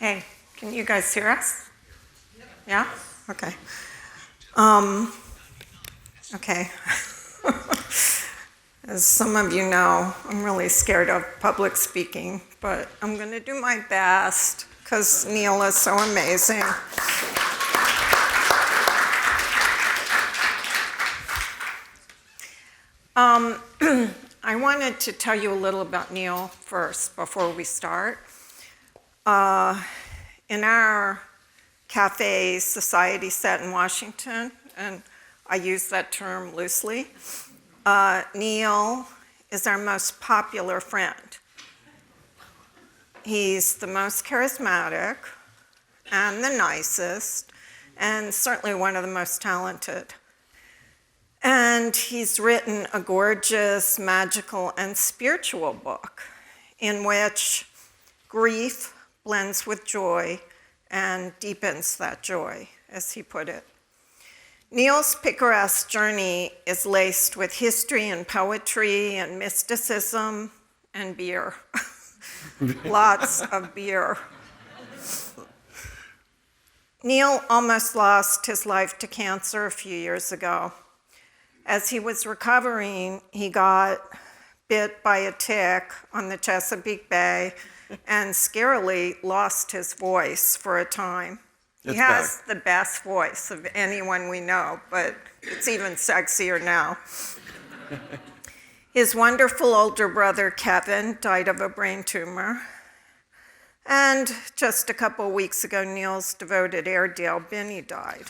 Hey, can you guys hear us? Yeah? Okay. Okay. As some of you know, I'm really scared of public speaking, but I'm going to do my best because Neil is so amazing. I wanted to tell you a little about Neil first before we start. In our cafe society set in Washington, and I use that term loosely, Neil is our most popular friend. He's the most charismatic and the nicest, and certainly one of the most talented. And he's written a gorgeous, magical, and spiritual book in which grief blends with joy and deepens that joy, as he put it. Neil's picaresque journey is laced with history and poetry and mysticism and beer. Lots of beer. Neil almost lost his life to cancer a few years ago. As he was recovering, he got bit by a tick on the Chesapeake Bay and scarily lost his voice for a time. He has the best voice of anyone we know, but it's even sexier now. His wonderful older brother, Kevin, died of a brain tumor. And just a couple weeks ago, Neil's devoted Airedale, Benny, died.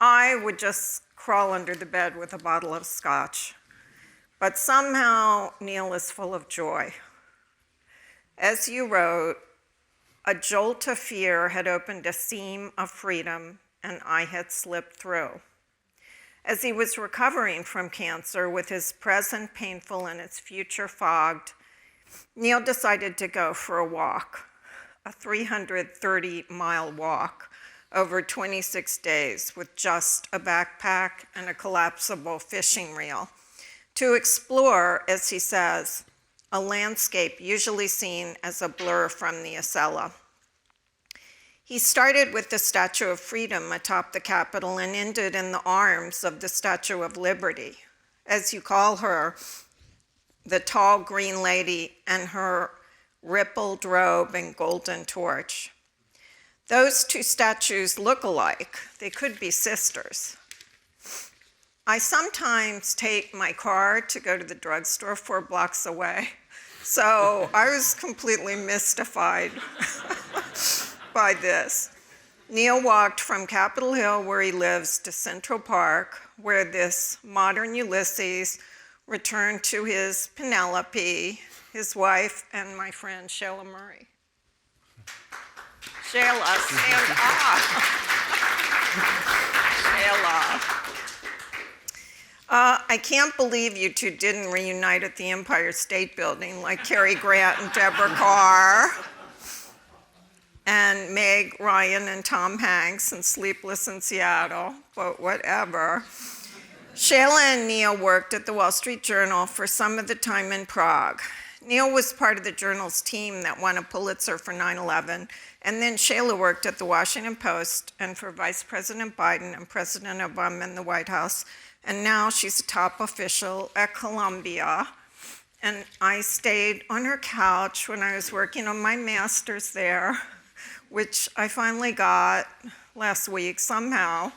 I would just crawl under the bed with a bottle of scotch. But somehow, Neil is full of joy. As you wrote, a jolt of fear had opened a seam of freedom, and I had slipped through. As he was recovering from cancer, with his present painful and its future fogged, Neil decided to go for a walk, a 330-mile walk over 26 days with just a backpack and a collapsible fishing reel, to explore, as he says, a landscape usually seen as a blur from the Acela. He started with the Statue of Freedom atop the Capitol and ended in the arms of the Statue of Liberty, as you call her, the tall green lady and her rippled robe and golden torch. Those two statues look alike. They could be sisters. I sometimes take my car to go to the drugstore 4 blocks away, so I was completely mystified by this. Neil walked from Capitol Hill, where he lives, to Central Park, where this modern Ulysses returned to his Penelope, his wife, and my friend Sheila Murray. Sheila, stand up. Sheila. I can't believe you two didn't reunite at the Empire State Building like Cary Grant and Deborah Carr, and Meg Ryan and Tom Hanks in Sleepless in Seattle, but whatever. Sheila and Neil worked at the Wall Street Journal for some of the time in Prague. Neil was part of the Journal's team that won a Pulitzer for 9/11, and then Sheila worked at the Washington Post and for Vice President Biden and President Obama in the White House, and now she's a top official at Columbia. And I stayed on her couch when I was working on my master's there, which I finally got last week somehow.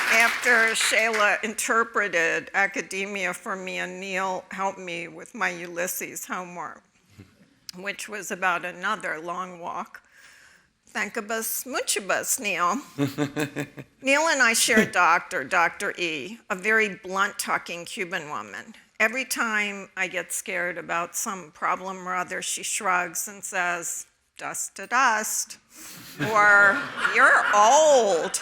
After Sheila interpreted academia for me and Neil helped me with my Ulysses homework, which was about another long walk. Thankabus, muchibus, Neil. Neil and I share a doctor, Dr. E, a very blunt-talking Cuban woman. Every time I get scared about some problem or other, she shrugs and says, dust to dust, or you're old.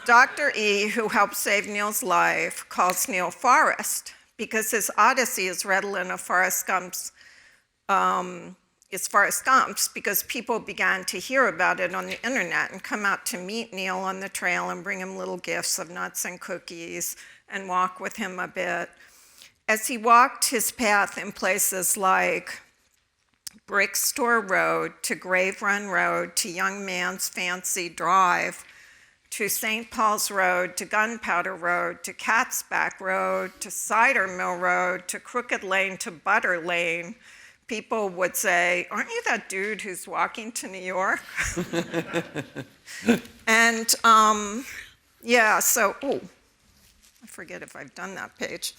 Dr. E, who helped save Neil's life, calls Neil Forrest because his odyssey is redolent of Forrest Gump's because people began to hear about it on the internet and come out to meet Neil on the trail and bring him little gifts of nuts and cookies and walk with him a bit. As he walked his path in places like Brick Store Road to Grave Run Road to Young Man's Fancy Drive to St. Paul's Road to Gunpowder Road to Cat's Back Road to Cider Mill Road to Crooked Lane to Butter Lane, people would say, "Aren't you that dude who's walking to New York?" And yeah, so, oh, I forget if I've done that page.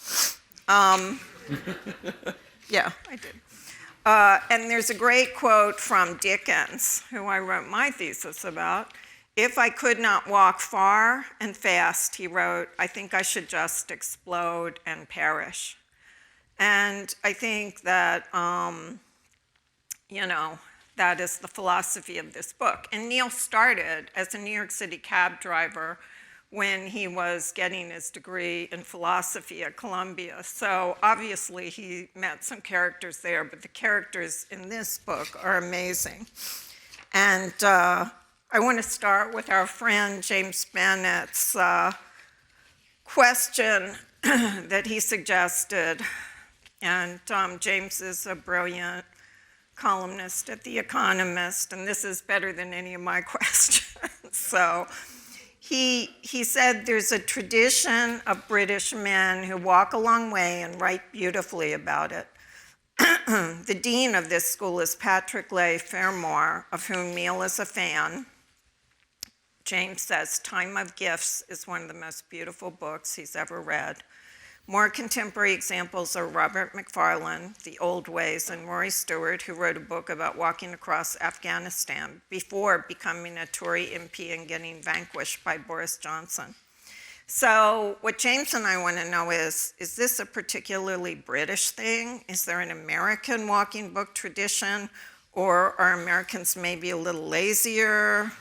Yeah, I did. And there's a great quote from Dickens, who I wrote my thesis about. "If I could not walk far and fast," he wrote, "I think I should just explode and perish." And I think that, that is the philosophy of this book. And Neil started as a New York City cab driver when he was getting his degree in philosophy at Columbia. So obviously he met some characters there, but the characters in this book are amazing. And I want to start with our friend James Bennett's question that he suggested. And James is a brilliant columnist at The Economist, and this is better than any of my questions. So he said there's a tradition of British men who walk a long way and write beautifully about it. The dean of this school is Patrick Leigh Fermor, of whom Neil is a fan. James says Time of Gifts is one of the most beautiful books he's ever read. More contemporary examples are Robert Macfarlane, The Old Ways, and Rory Stewart, who wrote a book about walking across Afghanistan before becoming a Tory MP and getting vanquished by Boris Johnson. So what James and I want to know is this a particularly British thing? Is there an American walking book tradition? Or are Americans maybe a little lazier?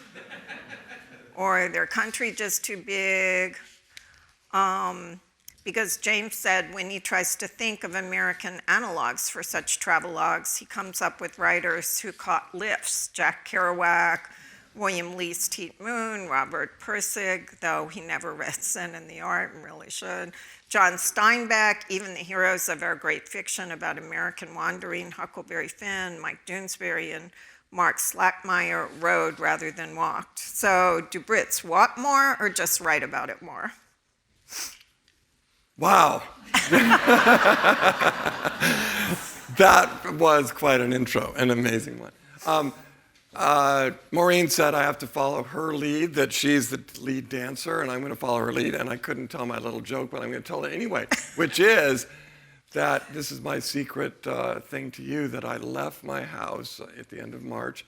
Or their country just too big? Because James said when he tries to think of American analogs for such travelogues, he comes up with writers who caught lifts: Jack Kerouac, William Lee's Teat Moon, Robert Pirsig, though he never read Sin and the Art and really should, John Steinbeck, even the heroes of our great fiction about American wandering, Huckleberry Finn, Mike Doonesbury, and Mark Slackmeyer rode rather than walked. So do Brits walk more or just write about it more? Wow. That was quite an intro, an amazing one. Maureen said I have to follow her lead, that she's the lead dancer, and I'm going to follow her lead, and I couldn't tell my little joke, but I'm going to tell it anyway, which is that this is my secret thing to you, that I left my house at the end of March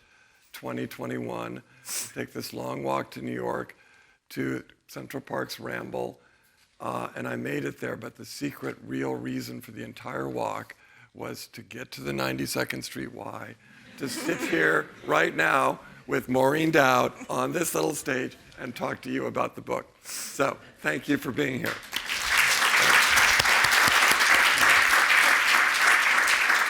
2021 to take this long walk to New York, to Central Park's Ramble, and I made it there, but the secret, real reason for the entire walk was to get to the 92nd Street Y, to sit here right now with Maureen Dowd on this little stage and talk to you about the book. So thank you for being here.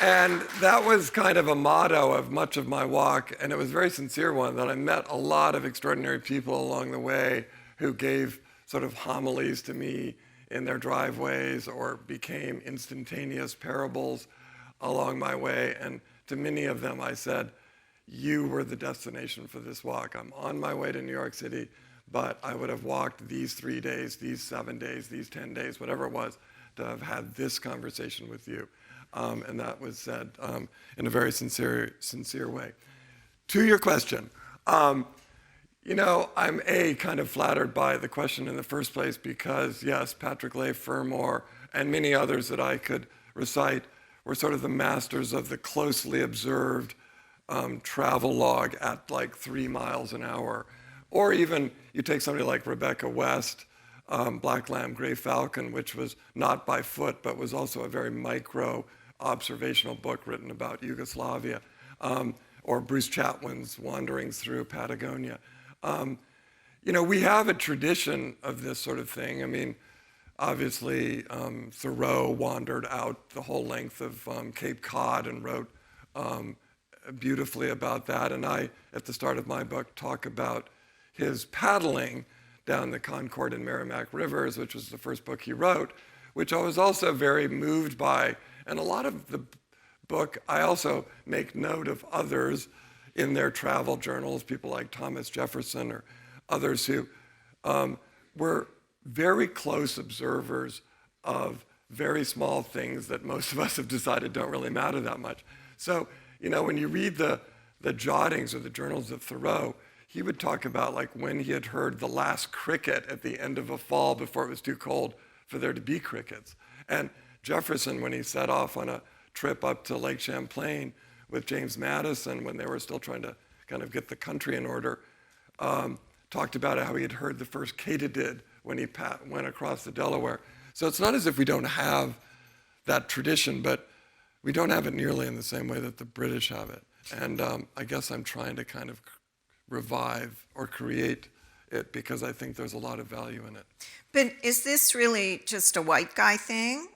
And that was kind of a motto of much of my walk, and it was a very sincere one, that I met a lot of extraordinary people along the way who gave sort of homilies to me in their driveways or became instantaneous parables along my way. And to many of them I said, you were the destination for this walk. I'm on my way to New York City, but I would have walked these 3 days, these 7 days, these 10 days, whatever it was, to have had this conversation with you. And that was said in a very sincere way. To your question, I'm kind of flattered by the question in the first place because, yes, Patrick Leigh Fermor and many others that I could recite were sort of the masters of the closely observed travel log at like 3 miles an hour. Or even you take somebody like Rebecca West, Black Lamb, Gray Falcon, which was not by foot, but was also a very micro observational book written about Yugoslavia, or Bruce Chatwin's Wanderings Through Patagonia. We have a tradition of this sort of thing. I mean, obviously, Thoreau wandered out the whole length of Cape Cod and wrote beautifully about that. And I, at the start of my book, talk about his paddling down the Concord and Merrimack Rivers, which was the first book he wrote, which I was also very moved by. And a lot of the book, I also make note of others in their travel journals, people like Thomas Jefferson or others who were very close observers of very small things that most of us have decided don't really matter that much. So, when you read the jottings or the journals of Thoreau, he would talk about like when he had heard the last cricket at the end of a fall before it was too cold for there to be crickets. And Jefferson, when he set off on a trip up to Lake Champlain with James Madison, when they were still trying to kind of get the country in order, talked about how he had heard the first katydid when he went across the Delaware. So it's not as if we don't have that tradition, but we don't have it nearly in the same way that the British have it. And I guess I'm trying to kind of revive or create it because I think there's a lot of value in it. But is this really just a white guy thing?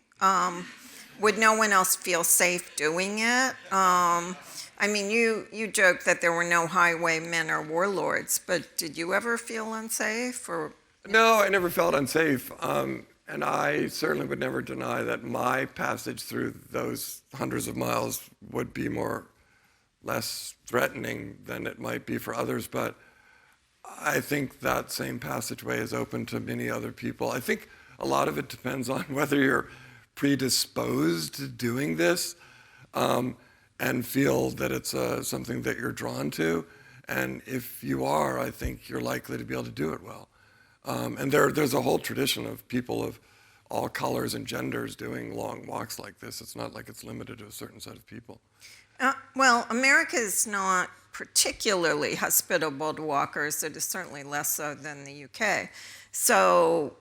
Would no one else feel safe doing it? I mean, you joked that there were no highwaymen or warlords, but did you ever feel unsafe? Or No, I never felt unsafe. And I certainly would never deny that my passage through those hundreds of miles would be less threatening than it might be for others. But I think that same passageway is open to many other people. I think a lot of it depends on whether you're predisposed to doing this and feel that it's something that you're drawn to. And if you are, I think you're likely to be able to do it well. And there's a whole tradition of people of all colors and genders doing long walks like this. It's not like it's limited to a certain set of people. Well, America is not particularly hospitable to walkers. It is certainly less so than the UK. So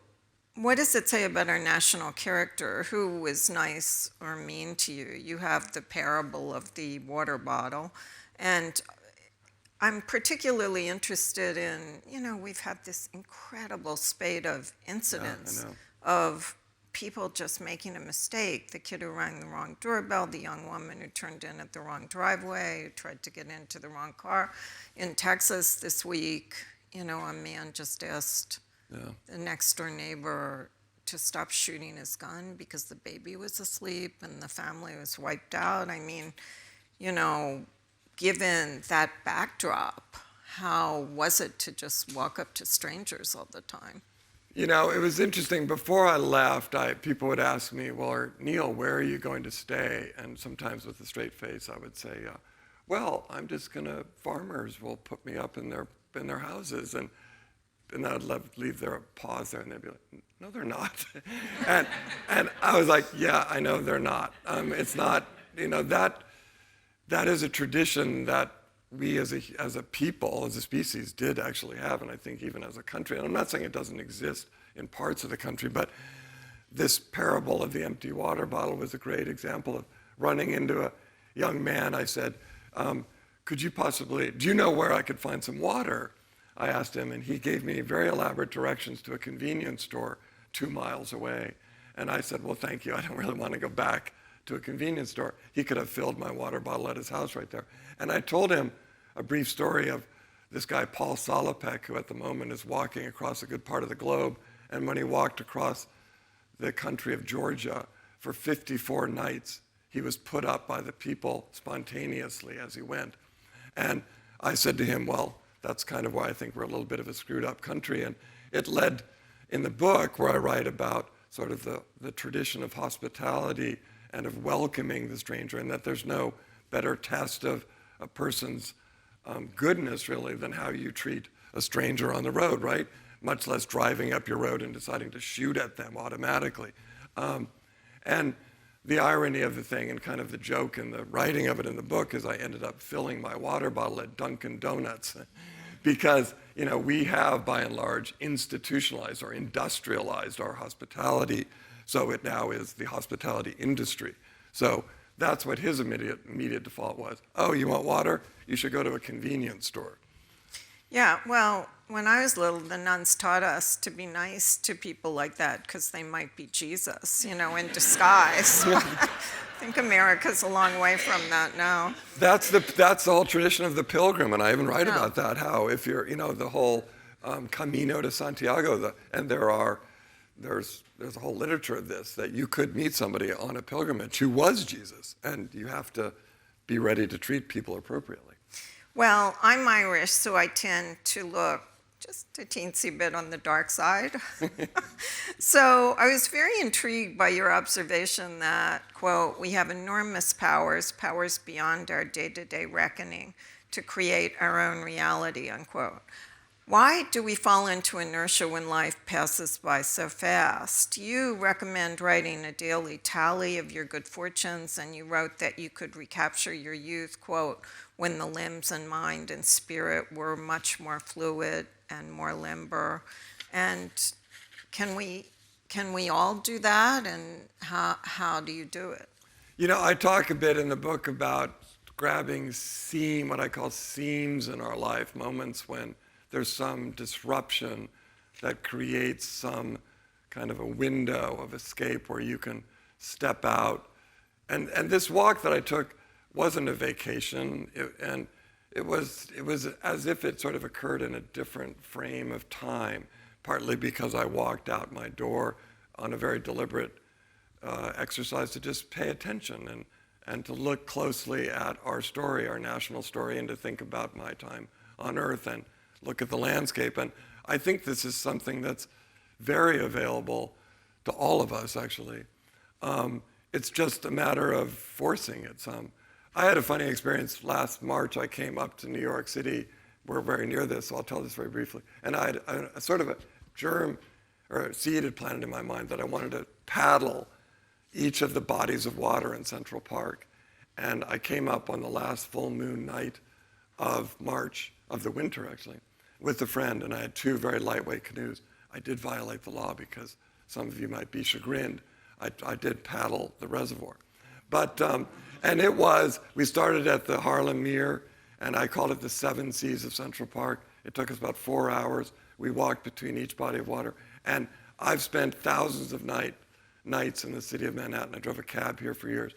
what does it say about our national character? Who was nice or mean to you? You have the parable of the water bottle. And I'm particularly interested in, we've had this incredible spate of incidents of people just making a mistake. The kid who rang the wrong doorbell, the young woman who turned in at the wrong driveway, who tried to get into the wrong car. In Texas this week, a man just asked the next door neighbor to stop shooting his gun because the baby was asleep and the family was wiped out. I mean, given that backdrop, how was it to just walk up to strangers all the time? It was interesting. Before I left, people would ask me, well, Neil, where are you going to stay? And sometimes with a straight face, I would say, well, I'm just farmers will put me up in their houses. And I'd leave their pause there, and they'd be like, no, they're not. and I was like, yeah, I know they're not. It's not, that is a tradition that we as a people, as a species, did actually have, and I think even as a country. And I'm not saying it doesn't exist in parts of the country, but this parable of the empty water bottle was a great example of running into a young man. I said, do you know where I could find some water? I asked him, and he gave me very elaborate directions to a convenience store 2 miles away. And I said, well, thank you. I don't really want to go back to a convenience store. He could have filled my water bottle at his house right there. And I told him a brief story of this guy, Paul Solopek, who at the moment is walking across a good part of the globe. And when he walked across the country of Georgia for 54 nights, he was put up by the people spontaneously as he went. And I said to him, well, that's kind of why I think we're a little bit of a screwed up country. And it led in the book where I write about sort of the tradition of hospitality and of welcoming the stranger, and that there's no better test of a person's goodness, really, than how you treat a stranger on the road, right? Much less driving up your road and deciding to shoot at them automatically. And the irony of the thing and kind of the joke and the writing of it in the book is I ended up filling my water bottle at Dunkin' Donuts because, we have, by and large, institutionalized or industrialized our hospitality. So it now is the hospitality industry. So that's what his immediate default was. Oh, you want water? You should go to a convenience store. Yeah, well, when I was little, the nuns taught us to be nice to people like that because they might be Jesus, in disguise. I think America's a long way from that now. That's the whole tradition of the pilgrim, and I even write about that, how if you're, the whole Camino to Santiago, and there are there's a whole literature of this, that you could meet somebody on a pilgrimage who was Jesus, and you have to be ready to treat people appropriately. Well, I'm Irish, so I tend to look just a teensy bit on the dark side. So I was very intrigued by your observation that, quote, we have enormous powers beyond our day-to-day reckoning to create our own reality, unquote. Why do we fall into inertia when life passes by so fast? You recommend writing a daily tally of your good fortunes, and you wrote that you could recapture your youth, quote, when the limbs and mind and spirit were much more fluid and more limber. And can we all do that, and how do you do it? You know, I talk a bit in the book about grabbing what I call seams in our life, moments when there's some disruption that creates some kind of a window of escape where you can step out. And this walk that I took wasn't a vacation, it was as if it sort of occurred in a different frame of time, partly because I walked out my door on a very deliberate exercise to just pay attention and to look closely at our story, our national story, and to think about my time on Earth and look at the landscape. And I think this is something that's very available to all of us, actually. It's just a matter of forcing it some. I had a funny experience last March. I came up to New York City. We're very near this, so I'll tell this very briefly. And I had a sort of a germ or a seed had planted in my mind that I wanted to paddle each of the bodies of water in Central Park. And I came up on the last full moon night of March, of the winter actually, with a friend, and I had two very lightweight canoes. I did violate the law because some of you might be chagrined. I did paddle the reservoir. But, and we started at the Harlem Mere, and I called it the 7 Seas of Central Park. It took us about 4 hours. We walked between each body of water. And I've spent thousands of nights in the city of Manhattan. I drove a cab here for years.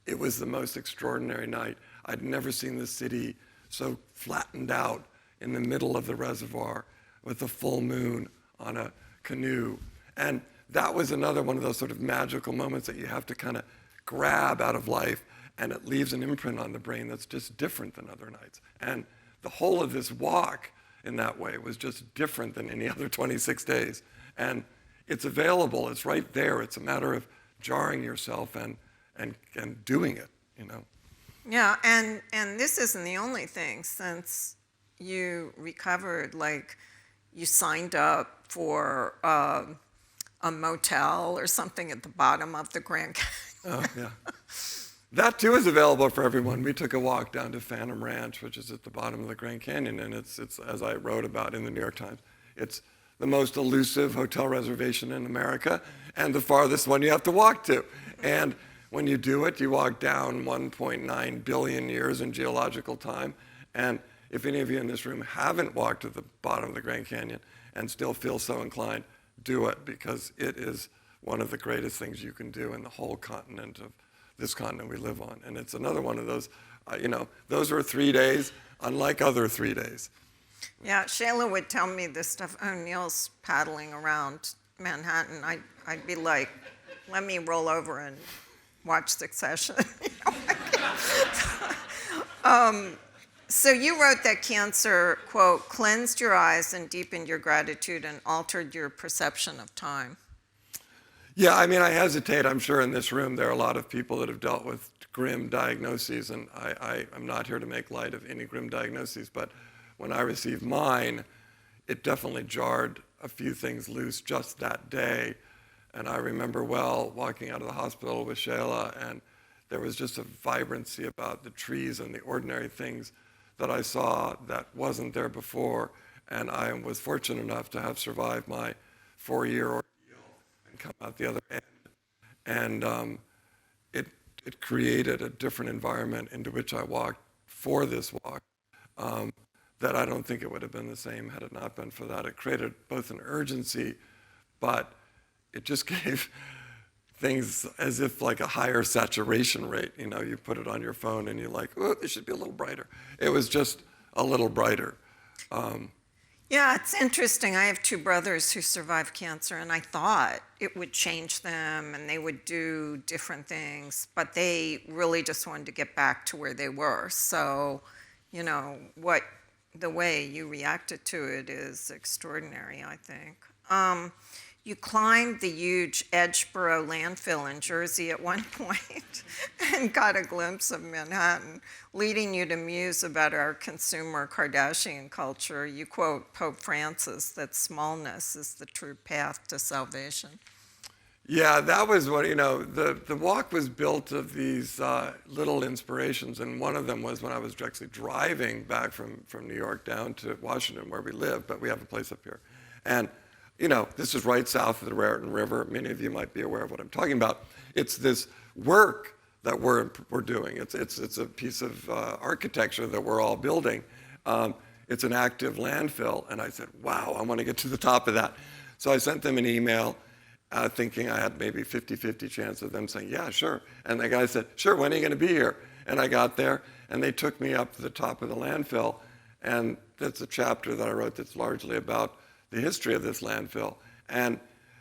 It was the most extraordinary night. I'd never seen the city so flattened out in the middle of the reservoir with a full moon on a canoe. And that was another one of those sort of magical moments that you have to kind of grab out of life, and it leaves an imprint on the brain that's just different than other nights. And the whole of this walk in that way was just different than any other 26 days. And it's available, it's right there. It's a matter of jarring yourself and doing it, you know. Yeah, and this isn't the only thing. Since you recovered, like you signed up for a motel or something at the bottom of the Grand Canyon. Oh, yeah. That too is available for everyone. We took a walk down to Phantom Ranch, which is at the bottom of the Grand Canyon, and it's as I wrote about in the New York Times, it's the most elusive hotel reservation in America and the farthest one you have to walk to. And when you do it, you walk down 1.9 billion years in geological time. And if any of you in this room haven't walked to the bottom of the Grand Canyon and still feel so inclined, do it, because it is one of the greatest things you can do in the whole continent of this continent we live on. And it's another one of those, those are 3 days, unlike other 3 days. Yeah, Shayla would tell me this stuff. Oh, Neil's paddling around Manhattan. I'd be like, let me roll over and watch Succession. So you wrote that cancer, quote, cleansed your eyes and deepened your gratitude and altered your perception of time. Yeah, I mean, I hesitate. I'm sure in this room there are a lot of people that have dealt with grim diagnoses, and I'm not here to make light of any grim diagnoses, but when I received mine, it definitely jarred a few things loose just that day. And I remember well walking out of the hospital with Shayla, and there was just a vibrancy about the trees and the ordinary things that I saw that wasn't there before. And I was fortunate enough to have survived my 4-year ordeal and come out the other end. And it created a different environment into which I walked for this walk that I don't think it would have been the same had it not been for that. It created both an urgency, but it just gave things as if like a higher saturation rate. You know, you put it on your phone and you're like, oh, it should be a little brighter. It was just a little brighter. Yeah, it's interesting. I have two brothers who survived cancer, and I thought it would change them and they would do different things, but they really just wanted to get back to where they were. So, the way you reacted to it is extraordinary, I think. You climbed the huge Edgeboro Landfill in Jersey at one point and got a glimpse of Manhattan, leading you to muse about our consumer Kardashian culture. You quote Pope Francis that smallness is the true path to salvation. Yeah, that was what, the walk was built of these little inspirations, and one of them was when I was actually driving back from New York down to Washington, where we live, but we have a place up here. And this is right south of the Raritan River. Many of you might be aware of what I'm talking about. It's this work that we're doing. It's a piece of architecture that we're all building. It's an active landfill. And I said, wow, I want to get to the top of that. So I sent them an email thinking I had maybe 50-50 chance of them saying, yeah, sure. And the guy said, sure, when are you going to be here? And I got there, and they took me up to the top of the landfill. And that's a chapter that I wrote that's largely about the history of this landfill. And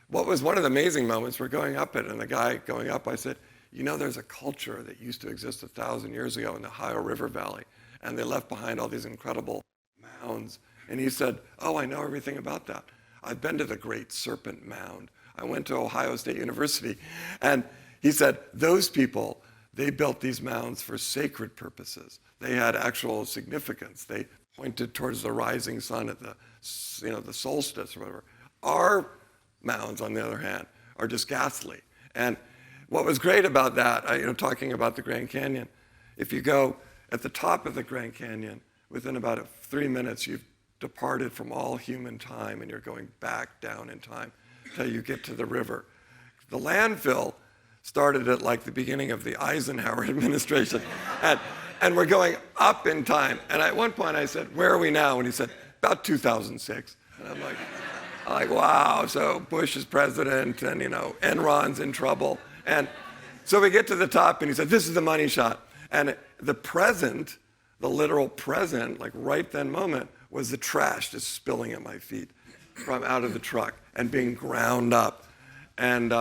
what was one of the amazing moments, we're going up it, and the guy going up, I said, there's a culture that used to exist 1,000 years ago in the Ohio River Valley, and they left behind all these incredible mounds. And he said, oh, I know everything about that. I've been to the Great Serpent Mound. I went to Ohio State University. And he said, those people, they built these mounds for sacred purposes. They had actual significance. They pointed towards the rising sun at the solstice or whatever. Our mounds, on the other hand, are just ghastly. And what was great about that, talking about the Grand Canyon, if you go at the top of the Grand Canyon, within about 3 minutes, you've departed from all human time and you're going back down in time till you get to the river. The landfill started at like the beginning of the Eisenhower administration. And we're going up in time. And at one point I said, where are we now? And he said, about 2006. And I'm like, wow, so Bush is president and, Enron's in trouble. And so we get to the top and he said, this is the money shot. And the present, the literal present, like right then moment, was the trash just spilling at my feet from out of the truck and being ground up. And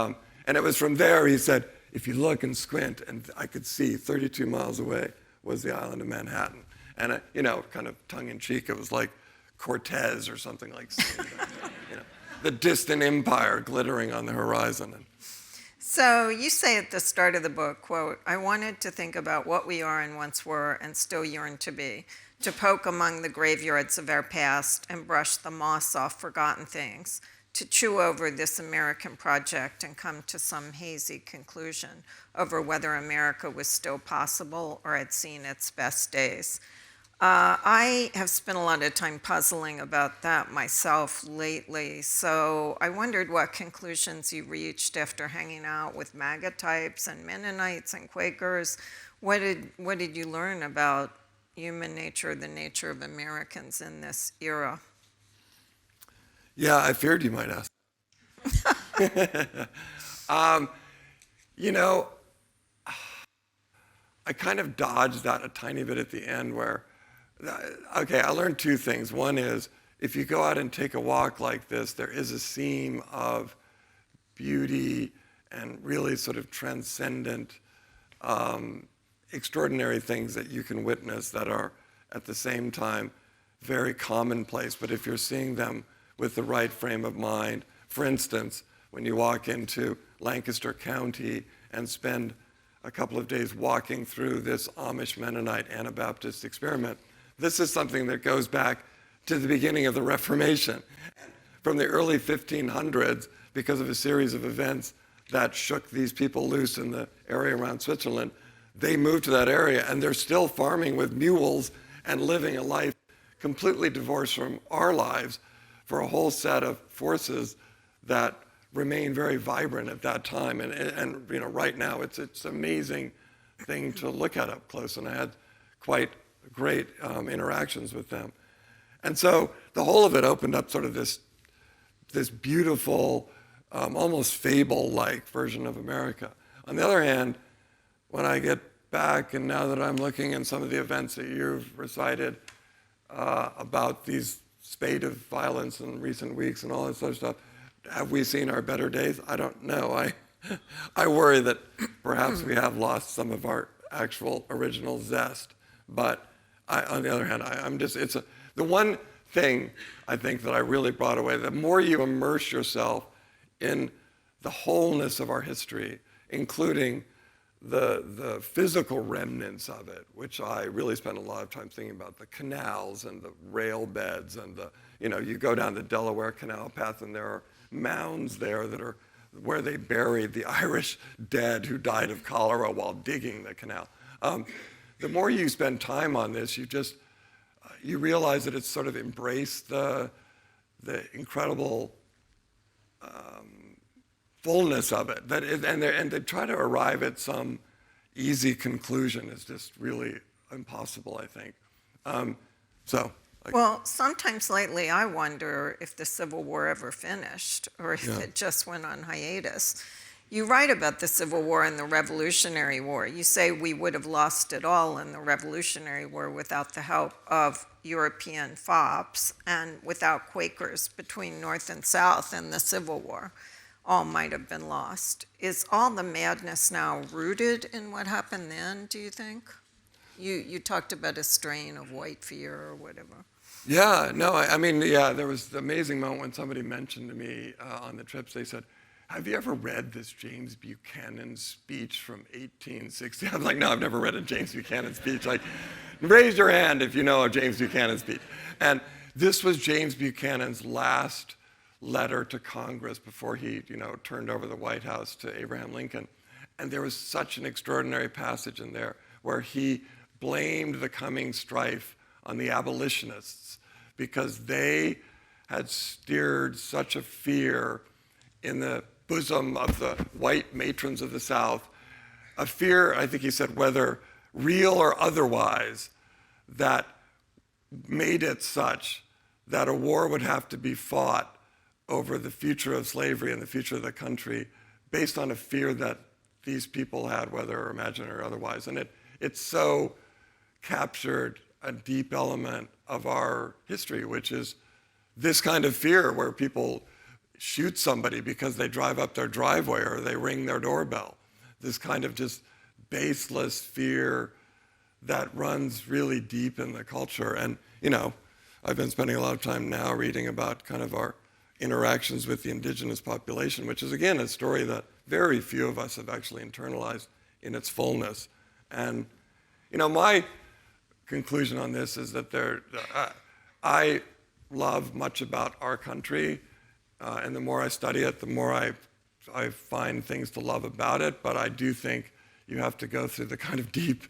it was from there, he said, if you look and squint, and I could see 32 miles away was the island of Manhattan. And, kind of tongue-in-cheek, it was like Cortez or something like the distant empire glittering on the horizon. So you say at the start of the book, quote, I wanted to think about what we are and once were and still yearn to be, to poke among the graveyards of our past and brush the moss off forgotten things, to chew over this American project and come to some hazy conclusion over whether America was still possible or had seen its best days. I have spent a lot of time puzzling about that myself lately, so I wondered what conclusions you reached after hanging out with MAGA types and Mennonites and Quakers. What did you learn about human nature, the nature of Americans in this era? Yeah, I feared you might ask. I kind of dodged that a tiny bit at the end where, okay, I learned two things. One is, if you go out and take a walk like this, there is a seam of beauty and really sort of transcendent, extraordinary things that you can witness that are at the same time very commonplace. But if you're seeing them with the right frame of mind, for instance, when you walk into Lancaster County and spend a couple of days walking through this Amish Mennonite Anabaptist experiment, this is something that goes back to the beginning of the Reformation. From the early 1500s, because of a series of events that shook these people loose in the area around Switzerland, they moved to that area and they're still farming with mules and living a life completely divorced from our lives for a whole set of forces that remain very vibrant at that time. And right now it's an amazing thing to look at up close, and I had quite great interactions with them. And so the whole of it opened up sort of this beautiful, almost fable-like version of America. On the other hand, when I get back, and now that I'm looking at some of the events that you've recited about these spate of violence in recent weeks and all that sort of stuff, have we seen our better days? I don't know. I worry that perhaps we have lost some of our actual original zest. But on the other hand, the one thing I think that I really brought away, the more you immerse yourself in the wholeness of our history, including the physical remnants of it, which I really spent a lot of time thinking about, the canals and the rail beds and you go down the Delaware Canal path and there are mounds there that are where they buried the Irish dead who died of cholera while digging the canal. The more you spend time on this, you realize that it's sort of embraced the incredible fullness of it. And to try to arrive at some easy conclusion is just really impossible, I think. Well, sometimes lately I wonder if the Civil War ever finished or if it just went on hiatus. You write about the Civil War and the Revolutionary War. You say we would have lost it all in the Revolutionary War without the help of European fops and without Quakers between North and South, and the Civil War all might have been lost. Is all the madness now rooted in what happened then, do you think? You talked about a strain of white fear or whatever. Yeah, no, there was the amazing moment when somebody mentioned to me on the trips, they said, have you ever read this James Buchanan speech from 1860? I was like, no, I've never read a James Buchanan speech. Like, raise your hand if you know a James Buchanan speech. And this was James Buchanan's last letter to Congress before he, turned over the White House to Abraham Lincoln. And there was such an extraordinary passage in there where he blamed the coming strife on the abolitionists because they had steered such a fear in the bosom of the white matrons of the South, a fear, I think he said, whether real or otherwise, that made it such that a war would have to be fought over the future of slavery and the future of the country based on a fear that these people had, whether imaginary or otherwise. And it so captured a deep element of our history, which is this kind of fear where people shoot somebody because they drive up their driveway or they ring their doorbell. This kind of just baseless fear that runs really deep in the culture. And, I've been spending a lot of time now reading about kind of our interactions with the indigenous population, which is, again, a story that very few of us have actually internalized in its fullness. And, my conclusion on this is that I love much about our country, and the more I study it, the more I find things to love about it. But I do think you have to go through the kind of deep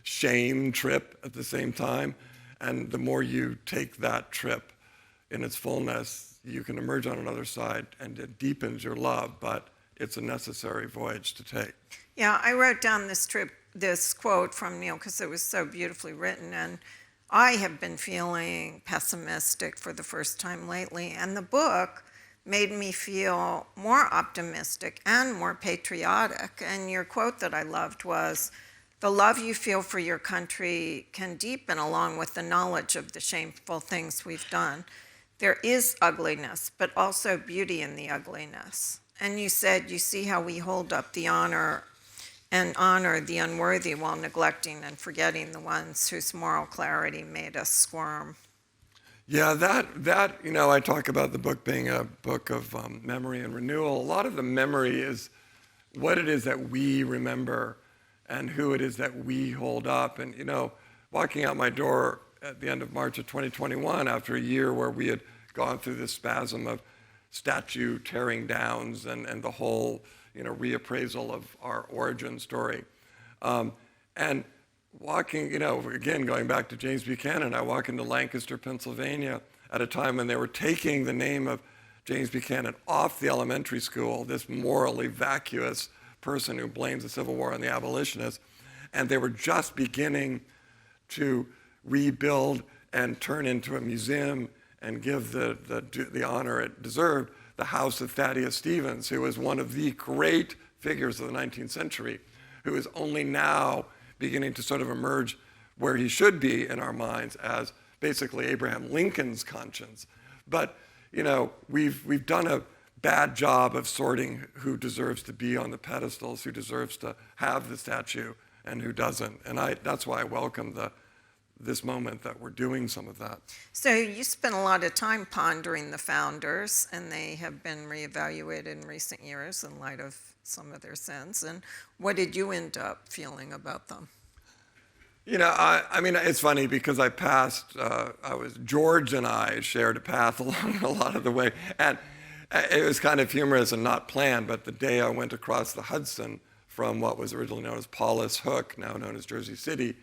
shame trip at the same time. And the more you take that trip in its fullness, you can emerge on another side, and it deepens your love. But it's a necessary voyage to take. Yeah, I wrote down this quote from Neil because it was so beautifully written, and I have been feeling pessimistic for the first time lately, and the book made me feel more optimistic and more patriotic. And your quote that I loved was, "The love you feel for your country can deepen along with the knowledge of the shameful things we've done. There is ugliness, but also beauty in the ugliness." And you said, you see how we hold up the honor the unworthy while neglecting and forgetting the ones whose moral clarity made us squirm. Yeah, that I talk about the book being a book of memory and renewal. A lot of the memory is what it is that we remember and who it is that we hold up. And, walking out my door at the end of March of 2021, after a year where we had gone through this spasm of statue tearing downs and the whole reappraisal of our origin story. And walking, again, going back to James Buchanan, I walk into Lancaster, Pennsylvania at a time when they were taking the name of James Buchanan off the elementary school, this morally vacuous person who blames the Civil War on the abolitionists. And they were just beginning to rebuild and turn into a museum and give the honor it deserved, the house of Thaddeus Stevens, who was one of the great figures of the 19th century, who is only now beginning to sort of emerge where he should be in our minds as basically Abraham Lincoln's conscience. But, we've done a bad job of sorting who deserves to be on the pedestals, who deserves to have the statue, and who doesn't. And that's why I welcome this moment that we're doing some of that. So you spent a lot of time pondering the founders, and they have been reevaluated in recent years in light of some of their sins. And what did you end up feeling about them? I mean, it's funny because George and I shared a path along a lot of the way. And it was kind of humorous and not planned, but the day I went across the Hudson from what was originally known as Paulus Hook, now known as Jersey City,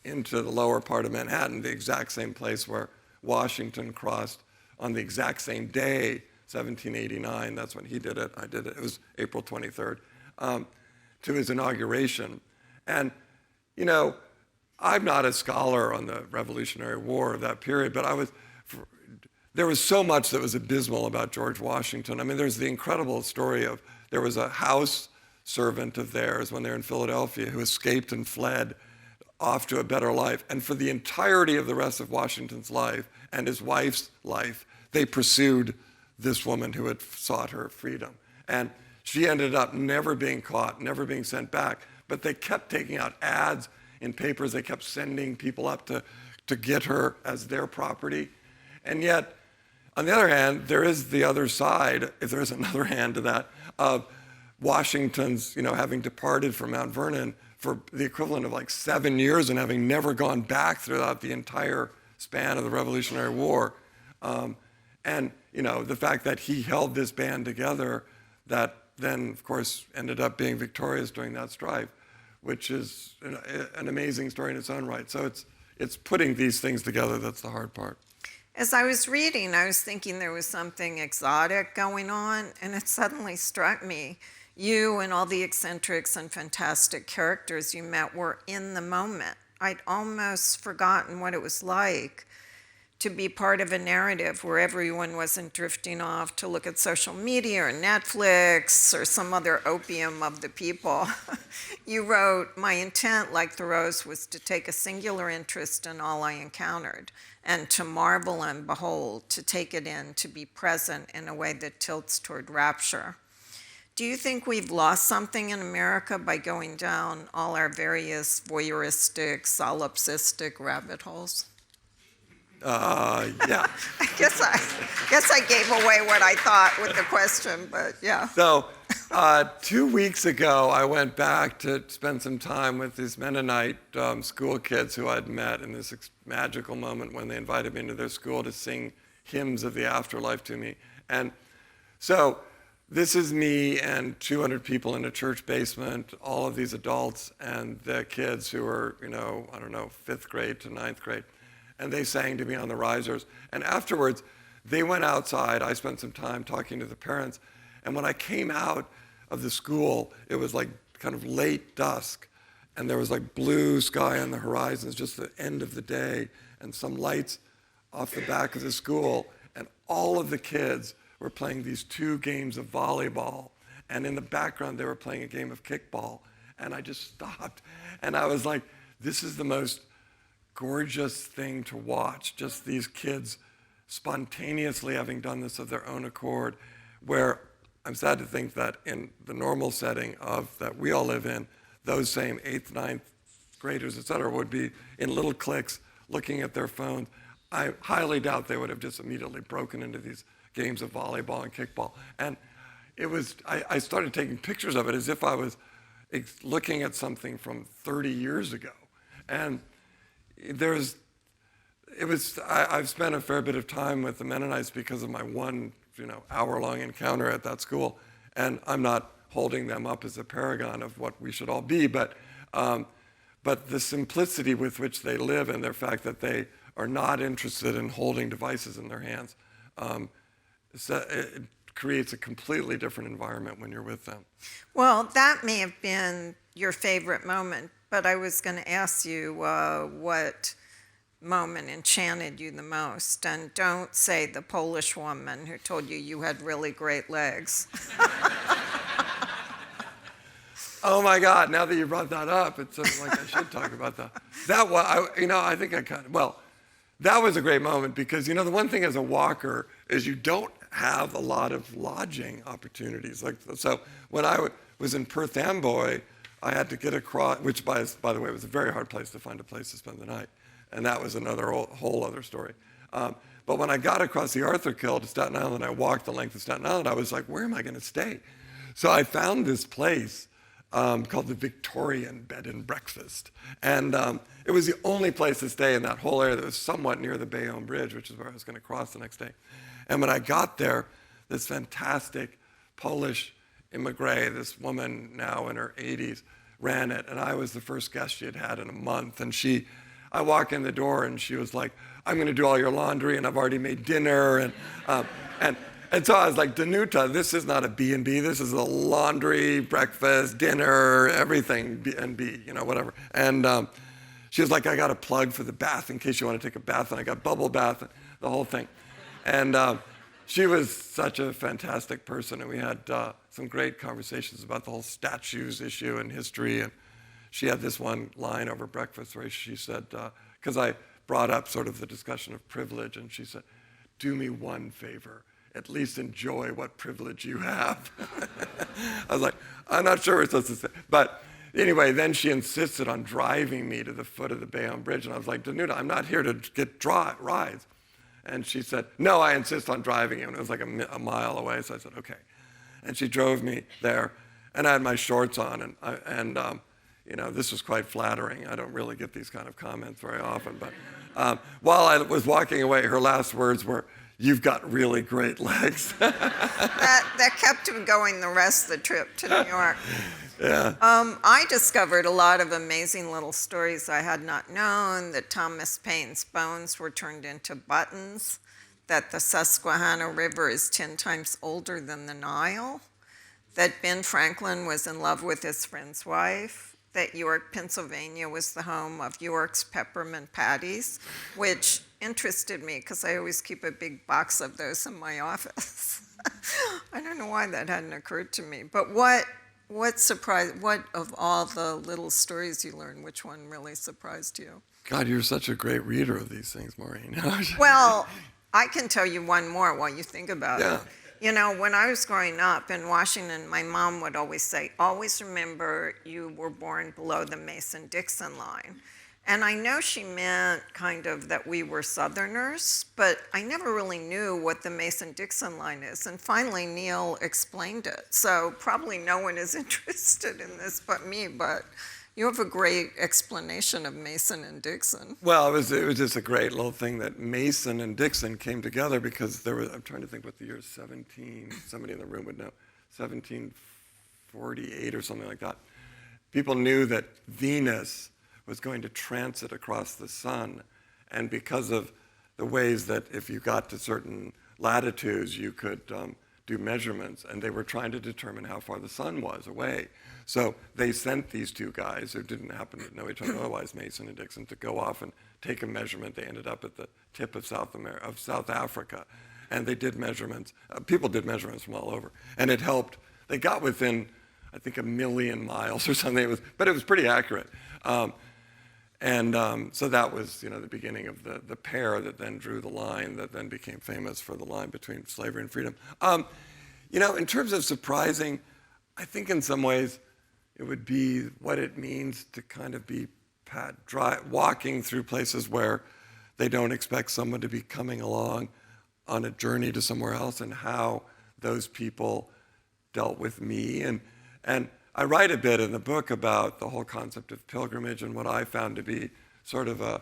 into the lower part of Manhattan, the exact same place where Washington crossed on the exact same day, 1789, that's when he did it, I did it, it was April 23rd, to his inauguration. And, I'm not a scholar on the Revolutionary War of that period, but there was so much that was abysmal about George Washington. I mean, there's the incredible story of, there was a house servant of theirs when they were in Philadelphia who escaped and fled off to a better life. And for the entirety of the rest of Washington's life and his wife's life, they pursued this woman who had sought her freedom. And she ended up never being caught, never being sent back. But they kept taking out ads in papers. They kept sending people up to get her as their property. And yet, on the other hand, there is the other side, if there is another hand to that, of Washington's, having departed from Mount Vernon for the equivalent of like 7 years and having never gone back throughout the entire span of the Revolutionary War. And, the fact that he held this band together that then, of course, ended up being victorious during that strife, which is an amazing story in its own right. So it's putting these things together that's the hard part. As I was reading, I was thinking there was something exotic going on, and it suddenly struck me. You and all the eccentrics and fantastic characters you met were in the moment. I'd almost forgotten what it was like to be part of a narrative where everyone wasn't drifting off to look at social media or Netflix or some other opium of the people. You wrote, "My intent, like Thoreau's, was to take a singular interest in all I encountered, and to marvel and behold, to take it in, to be present in a way that tilts toward rapture." Do you think we've lost something in America by going down all our various voyeuristic, solipsistic rabbit holes? Yeah. I guess I gave away what I thought with the question, but yeah. So 2 weeks ago, I went back to spend some time with these Mennonite school kids who I'd met in this magical moment when they invited me into their school to sing hymns of the afterlife to me. And so this is me and 200 people in a church basement, all of these adults and the kids who are, 5th grade to 9th grade. And they sang to me on the risers. And afterwards, they went outside. I spent some time talking to the parents. And when I came out of the school, it was like kind of late dusk. And there was like blue sky on the horizon. It's just the end of the day. And some lights off the back of the school. And all of the kids were playing these 2 games of volleyball. And in the background, they were playing a game of kickball. And I just stopped. And I was like, this is the most gorgeous thing to watch, just these kids spontaneously having done this of their own accord, where I'm sad to think that in the normal setting that we all live in, those same 8th, 9th graders, et cetera, would be in little cliques looking at their phones. I highly doubt they would have just immediately broken into these games of volleyball and kickball. And I started taking pictures of it as if I was looking at something from 30 years ago. And I've spent a fair bit of time with the Mennonites because of my one, hour-long encounter at that school, and I'm not holding them up as a paragon of what we should all be, but the simplicity with which they live and their fact that they are not interested in holding devices in their hands, it creates a completely different environment when you're with them. Well, that may have been your favorite moment, but I was going to ask you what moment enchanted you the most. And don't say the Polish woman who told you you had really great legs. Oh my God, now that you brought that up, it's sort of like I should talk about that. I think I kind of, that was a great moment because, the one thing as a walker is you don't have a lot of lodging opportunities. So when I was in Perth Amboy, I had to get across, which by the way was a very hard place to find a place to spend the night. And that was another whole other story. But when I got across the Arthur Kill to Staten Island, I walked the length of Staten Island, I was like, where am I going to stay? So I found this place called the Victorian Bed and Breakfast. And it was the only place to stay in that whole area that was somewhat near the Bayonne Bridge, which is where I was going to cross the next day. And when I got there, this fantastic Polish immigrant, this woman now in her 80s, ran it. And I was the first guest she had had in a month. And I walk in the door and she was like, I'm going to do all your laundry and I've already made dinner. And so I was like, Danuta, this is not a B&B. This is a laundry, breakfast, dinner, everything, B&B, whatever. And she was like, I got a plug for the bath in case you want to take a bath. And I got bubble bath, and the whole thing. And she was such a fantastic person. And we had some great conversations about the whole statues issue and history. And she had this one line over breakfast where she said, because I brought up sort of the discussion of privilege, and she said, do me one favor. At least enjoy what privilege you have. I was like, I'm not sure what we're supposed to say. But anyway, then she insisted on driving me to the foot of the Bayonne Bridge. And I was like, Danuta, I'm not here to get rides. And she said, no, I insist on driving you. And it was like a mile away. So I said, okay. And she drove me there. And I had my shorts on. And this was quite flattering. I don't really get these kind of comments very often. But while I was walking away, her last words were, you've got really great legs. That kept him going the rest of the trip to New York. Yeah. I discovered a lot of amazing little stories I had not known, that Thomas Paine's bones were turned into buttons, that the Susquehanna River is 10 times older than the Nile, that Ben Franklin was in love with his friend's wife, that York, Pennsylvania was the home of York's peppermint patties, which interested me because I always keep a big box of those in my office. I don't know why that hadn't occurred to me. But what of all the little stories you learned, which one really surprised you? God, you're such a great reader of these things, Maureen. Well, I can tell you one more while you think about Yeah. it. When I was growing up in Washington, my mom would always say, always remember you were born below the Mason-Dixon line. And I know she meant kind of that we were Southerners, but I never really knew what the Mason-Dixon line is. And finally, Neil explained it. So probably no one is interested in this but me, but you have a great explanation of Mason and Dixon. Well, it was just a great little thing that Mason and Dixon came together because I'm trying to think what the year is, somebody in the room would know, 1748 or something like that. People knew that Venus was going to transit across the sun, and because of the ways that if you got to certain latitudes, you could do measurements, and they were trying to determine how far the sun was away. So they sent these two guys who didn't happen to know each other otherwise, Mason and Dixon, to go off and take a measurement. They ended up at the tip of South Africa, and they did measurements. People did measurements from all over, and it helped. They got within, I think, 1 million miles or something. But it was pretty accurate. So that was, the beginning of the pair that then drew the line that then became famous for the line between slavery and freedom. In terms of surprising, I think in some ways it would be what it means to kind of be walking through places where they don't expect someone to be coming along on a journey to somewhere else, and how those people dealt with me. And I write a bit in the book about the whole concept of pilgrimage and what I found to be sort of a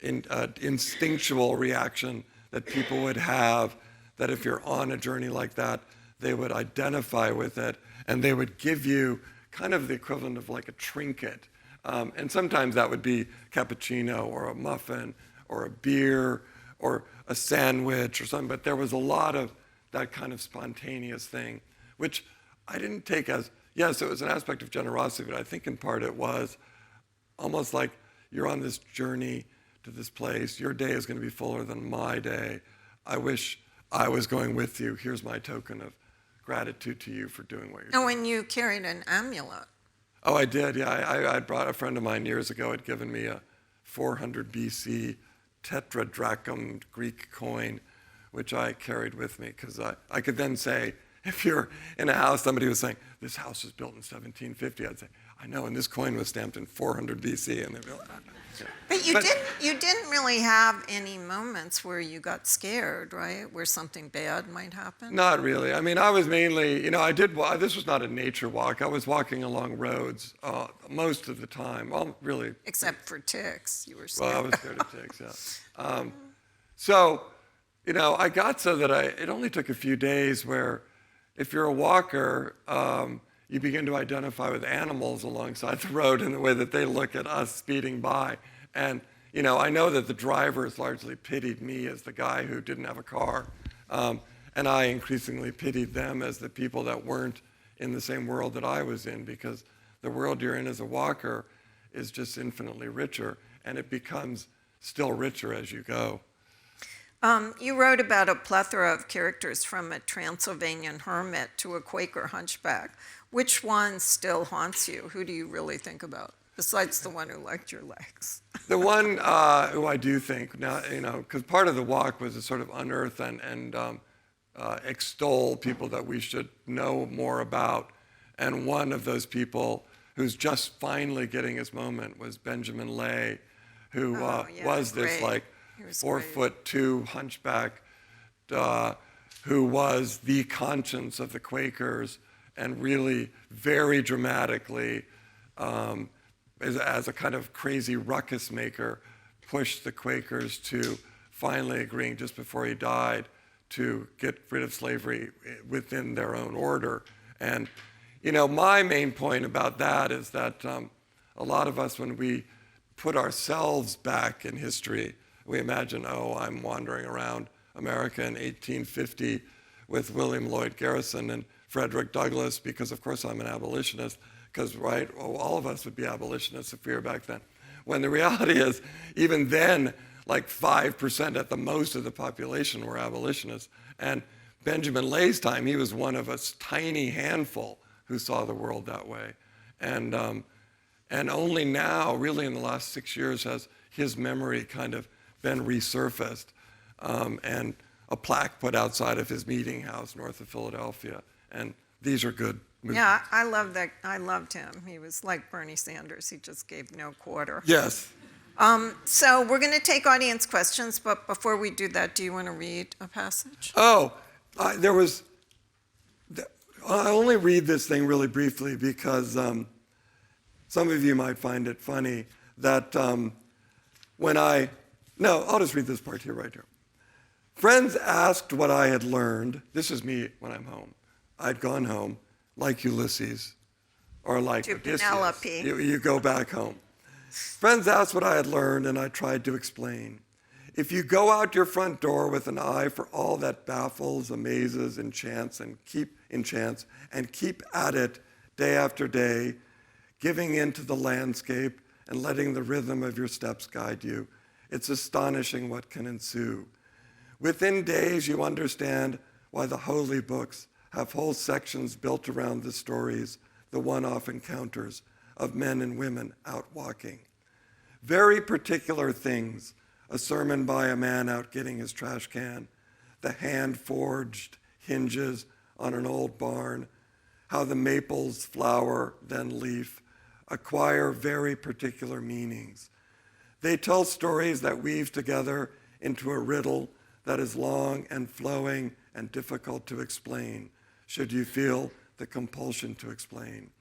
instinctual reaction that people would have, that if you're on a journey like that, they would identify with it, and they would give you kind of the equivalent of like a trinket. And sometimes that would be cappuccino or a muffin or a beer or a sandwich or something, but there was a lot of that kind of spontaneous thing, which I didn't take as, yes, it was an aspect of generosity, but I think in part it was almost like you're on this journey to this place. Your day is going to be fuller than my day. I wish I was going with you. Here's my token of gratitude to you for doing what you're doing. Oh, and you carried an amulet. Oh, I did, yeah. I brought a friend of mine years ago had given me a 400 BC tetradrachm Greek coin, which I carried with me, because I could then say, if you're in a house, somebody was saying, this house was built in 1750, I'd say, I know, and this coin was stamped in 400 BC, and they'd be like, yeah. But you didn't really have any moments where you got scared, right? Where something bad might happen? Not really. I mean, I was mainly, this was not a nature walk. I was walking along roads most of the time. Well, really. Except for ticks, you were scared. Well, I was scared of ticks, yeah. So, I got so that it only took a few days where if you're a walker, you begin to identify with animals alongside the road in the way that they look at us speeding by. And, I know that the drivers largely pitied me as the guy who didn't have a car. And I increasingly pitied them as the people that weren't in the same world that I was in, because the world you're in as a walker is just infinitely richer, and it becomes still richer as you go. You wrote about a plethora of characters, from a Transylvanian hermit to a Quaker hunchback. Which one still haunts you? Who do you really think about, besides the one who liked your legs? The one who I do think, now, because part of the walk was to sort of unearth and extol people that we should know more about. And one of those people who's just finally getting his moment was Benjamin Lay, who was this great. 4'2" hunchback who was the conscience of the Quakers, and really very dramatically, as a kind of crazy ruckus maker, pushed the Quakers to finally agreeing just before he died to get rid of slavery within their own order. And my main point about that is that a lot of us, when we put ourselves back in history, we imagine, I'm wandering around America in 1850 with William Lloyd Garrison and Frederick Douglass, because of course I'm an abolitionist, because, right, all of us would be abolitionists if we were back then. When the reality is, even then, like 5% at the most of the population were abolitionists. And Benjamin Lay's time, he was one of a tiny handful who saw the world that way. And only now, really in the last 6 years, has his memory kind of been resurfaced, and a plaque put outside of his meeting house north of Philadelphia. And these are good movies. Yeah, I love that. I loved him. He was like Bernie Sanders. He just gave no quarter. Yes. So we're going to take audience questions, but before we do that, do you want to read a passage? I only read this thing really briefly because some of you might find it funny that I'll just read this part here, right here. Friends asked what I had learned. This is me when I'm home. I'd gone home, like Ulysses, or like Odysseus. Penelope. You go back home. Friends asked what I had learned, and I tried to explain. If you go out your front door with an eye for all that baffles, amazes, enchants, and keep at it day after day, giving in to the landscape and letting the rhythm of your steps guide you, it's astonishing what can ensue. Within days, you understand why the holy books have whole sections built around the stories, the one-off encounters of men and women out walking. Very particular things, a sermon by a man out getting his trash can, the hand-forged hinges on an old barn, how the maples flower, then leaf, acquire very particular meanings. They tell stories that weave together into a riddle that is long and flowing and difficult to explain, should you feel the compulsion to explain.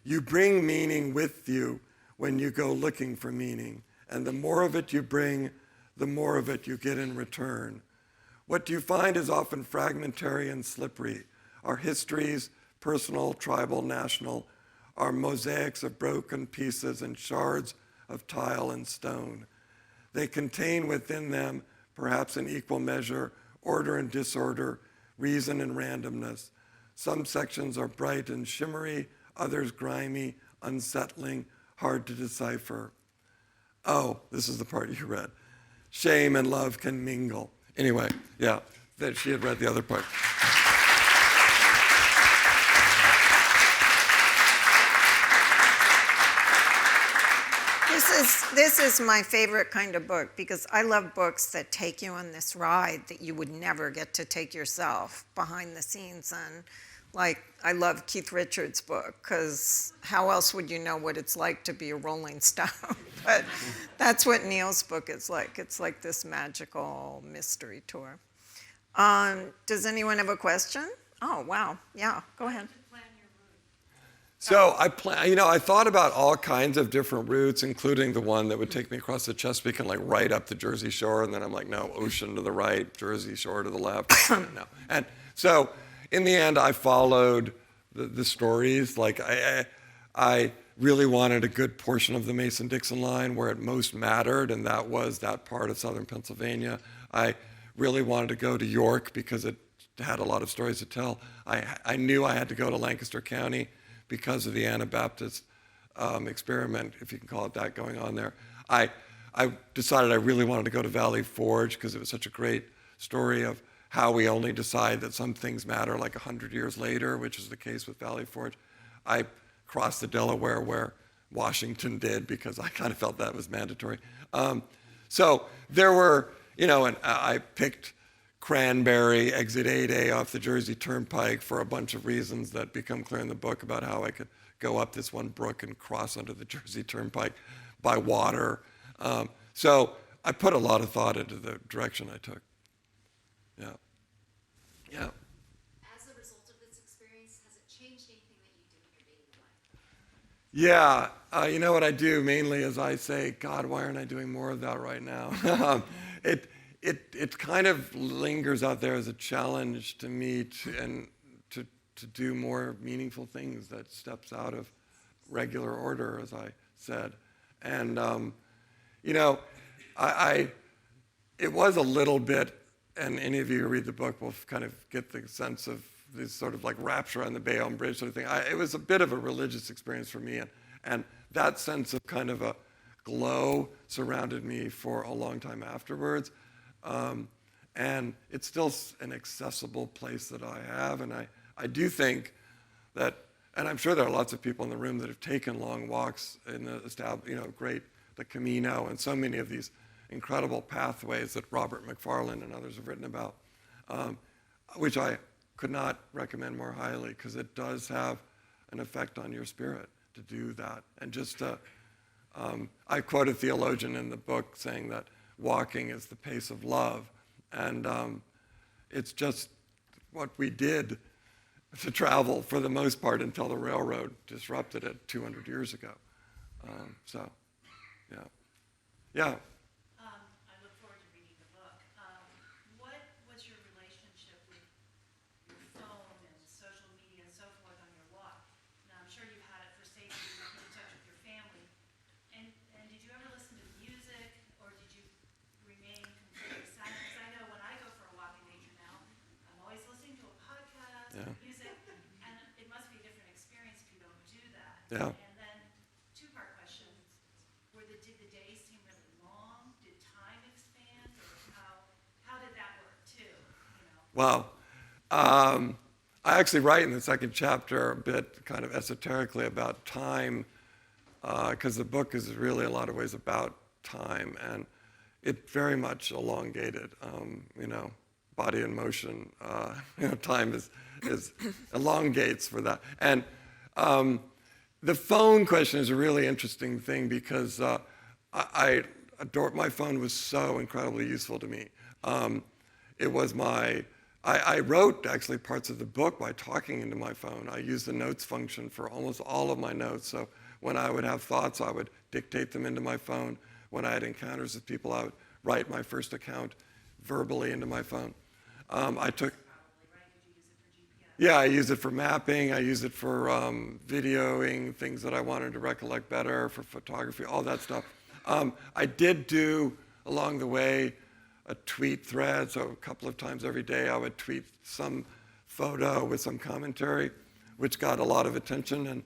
You bring meaning with you when you go looking for meaning, and the more of it you bring, the more of it you get in return. What you find is often fragmentary and slippery. Our histories, personal, tribal, national, are mosaics of broken pieces and shards of tile and stone. They contain within them, perhaps in equal measure, order and disorder, reason and randomness. Some sections are bright and shimmery, others grimy, unsettling, hard to decipher. Oh, this is the part you read. Shame and love can mingle. Anyway, yeah, that she had read the other part. This is my favorite kind of book because I love books that take you on this ride that you would never get to take yourself behind the scenes. And like, I love Keith Richards' book because how else would you know what it's like to be a Rolling Stone? But that's what Neil's book is like. It's like this magical mystery tour. Does anyone have a question? Oh, wow. Yeah, go ahead. So I thought about all kinds of different routes, including the one that would take me across the Chesapeake and like right up the Jersey Shore, and then I'm like, no, ocean to the right, Jersey Shore to the left. No. And so in the end, I followed the stories. Like I really wanted a good portion of the Mason-Dixon line where it most mattered, and that was that part of southern Pennsylvania. I really wanted to go to York because it had a lot of stories to tell. I knew I had to go to Lancaster County because of the Anabaptist experiment, if you can call it that, going on there. I decided I really wanted to go to Valley Forge because it was such a great story of how we only decide that some things matter like 100 years later, which is the case with Valley Forge. I crossed the Delaware where Washington did because I kind of felt that was mandatory. So there were, and I picked Cranberry, exit 8A off the Jersey Turnpike for a bunch of reasons that become clear in the book about how I could go up this one brook and cross under the Jersey Turnpike by water. So I put a lot of thought into the direction I took. Yeah. Yeah. As a result of this experience, has it changed anything that you do in your daily life? Yeah. You know what I do mainly is I say, God, why aren't I doing more of that right now? It kind of lingers out there as a challenge to me to do more meaningful things that steps out of regular order, as I said. And, it was a little bit, and any of you who read the book will kind of get the sense of this sort of like rapture on the Bayonne Bridge sort of thing. It was a bit of a religious experience for me, and that sense of kind of a glow surrounded me for a long time afterwards. And it's still an accessible place that I have, and I do think that, and I'm sure there are lots of people in the room that have taken long walks in the Camino, and so many of these incredible pathways that Robert McFarland and others have written about, which I could not recommend more highly because it does have an effect on your spirit to do that. And just I quote a theologian in the book saying that walking is the pace of love. And it's just what we did to travel for the most part until the railroad disrupted it 200 years ago. Yeah. Yeah. I look forward to reading the book. What was your relationship with your phone and social media and so forth on your walk? Now, I'm sure you had it for safety, you keep in touch with your family. And did you ever listen to music, or did you remain completely silent? Because I know when I go for a walk in nature now, I'm always listening to a podcast or music, and it must be a different experience if you don't do that. Yeah. And then, two-part question. Did the days seem really long? Did time expand? Or how did that work too? Wow. I actually write in the second chapter a bit kind of esoterically about time, because the book is really a lot of ways about time, and it very much elongated. Body in motion. Time is elongates for that. And the phone question is a really interesting thing because I adore, my phone was so incredibly useful to me. It was I wrote actually parts of the book by talking into my phone. I used the notes function for almost all of my notes. So when I would have thoughts, I would dictate them into my phone. When I had encounters with people, I would write my first account verbally into my phone. Yeah, I use it for mapping. I use it for videoing things that I wanted to recollect better, for photography, all that stuff. I did do, along the way, a tweet thread. So a couple of times every day, I would tweet some photo with some commentary, which got a lot of attention. And,